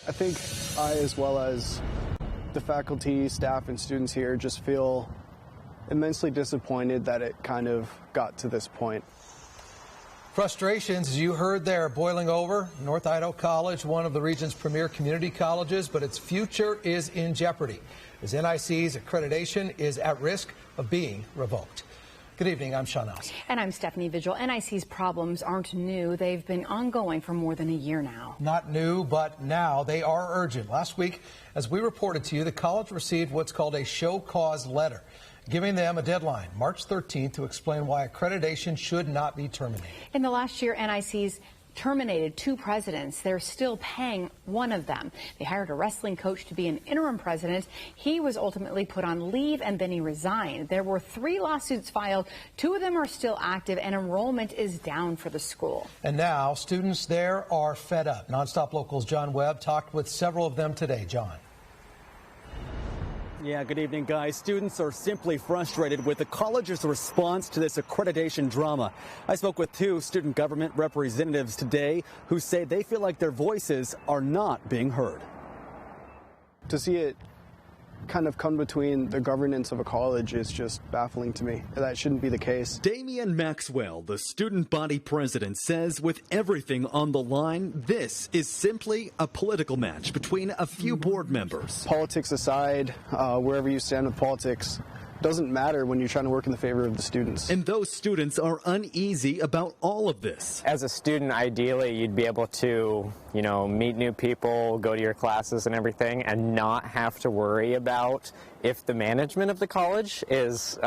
I think I, as well as the faculty, staff, and students here, just feel immensely disappointed that it kind of got to this point. Frustrations, as you heard there, boiling over. North Idaho College, one of the region's premier community colleges, but its future is in jeopardy as NIC's accreditation is at risk of being revoked. Good evening, I'm Sean Nelson. And I'm Stephanie Vigil. NIC's problems aren't new. They've been ongoing for more than a year now. Not new, but now they are urgent. Last week, as we reported to you, the college received what's called a show cause letter, giving them a deadline, March 13th, to explain why accreditation should not be terminated. In the last year, NIC's terminated 2 presidents. They're still paying one of them. They hired a wrestling coach to be an interim president. He was ultimately put on leave and then he resigned. There were 3 lawsuits filed. 2 of them are still active and enrollment is down for the school. And now students there are fed up. Nonstop Local's John Webb talked with several of them today. John. Yeah, good evening, guys. Students are simply frustrated with the college's response to this accreditation drama. I spoke with 2 student government representatives today who say they feel like their voices are not being heard. To see it kind of come between the governance of a college is just baffling to me. That shouldn't be the case. Damian Maxwell, the student body president, says with everything on the line, this is simply a political match between a few board members. Politics aside, wherever you stand with politics doesn't matter when you're trying to work in the favor of the students. And those students are uneasy about all of this. As a student, ideally, you'd be able to, meet new people, go to your classes and everything, and not have to worry about if the management of the college is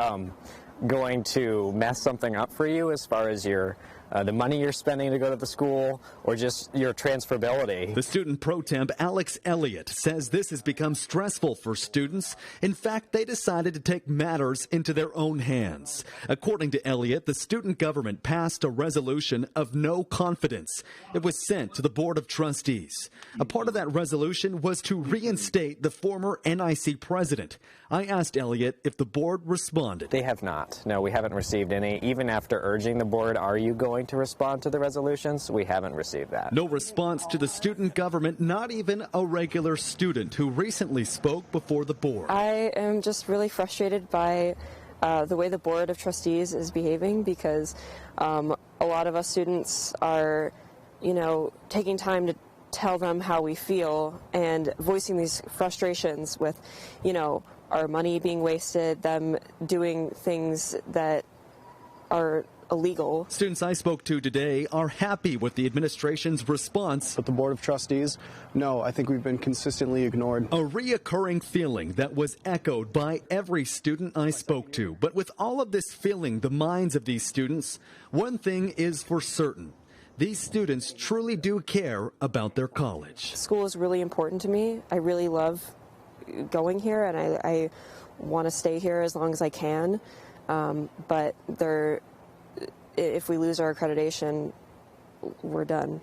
going to mess something up for you as far as the money you're spending to go to the school or just your transferability. The student pro temp Alex Elliott says this has become stressful for students. In fact, they decided to take matters into their own hands. According to Elliott, the student government passed a resolution of no confidence. It was sent to the Board of Trustees. A part of that resolution was to reinstate the former NIC president. I asked Elliott if the board responded. They have not. No, we haven't received any. Even after urging the board, are you going to respond to the resolutions? We haven't received that. No response to the student government, not even a regular student who recently spoke before the board. I am just really frustrated by the way the Board of Trustees is behaving because a lot of us students are, taking time to tell them how we feel and voicing these frustrations with, our money being wasted, them doing things that are illegal. Students I spoke to today are happy with the administration's response. But the Board of Trustees, no, I think we've been consistently ignored. A reoccurring feeling that was echoed by every student I spoke to. But with all of this filling the minds of these students, one thing is for certain. These students truly do care about their college. School is really important to me. I really love going here, and I want to stay here as long as I can. But if we lose our accreditation, we're done.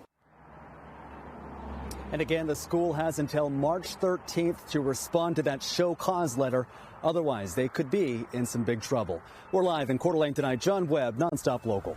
And again, the school has until March 13th to respond to that show cause letter. Otherwise, they could be in some big trouble. We're live in Coeur d'Alene tonight. John Webb, Nonstop Local.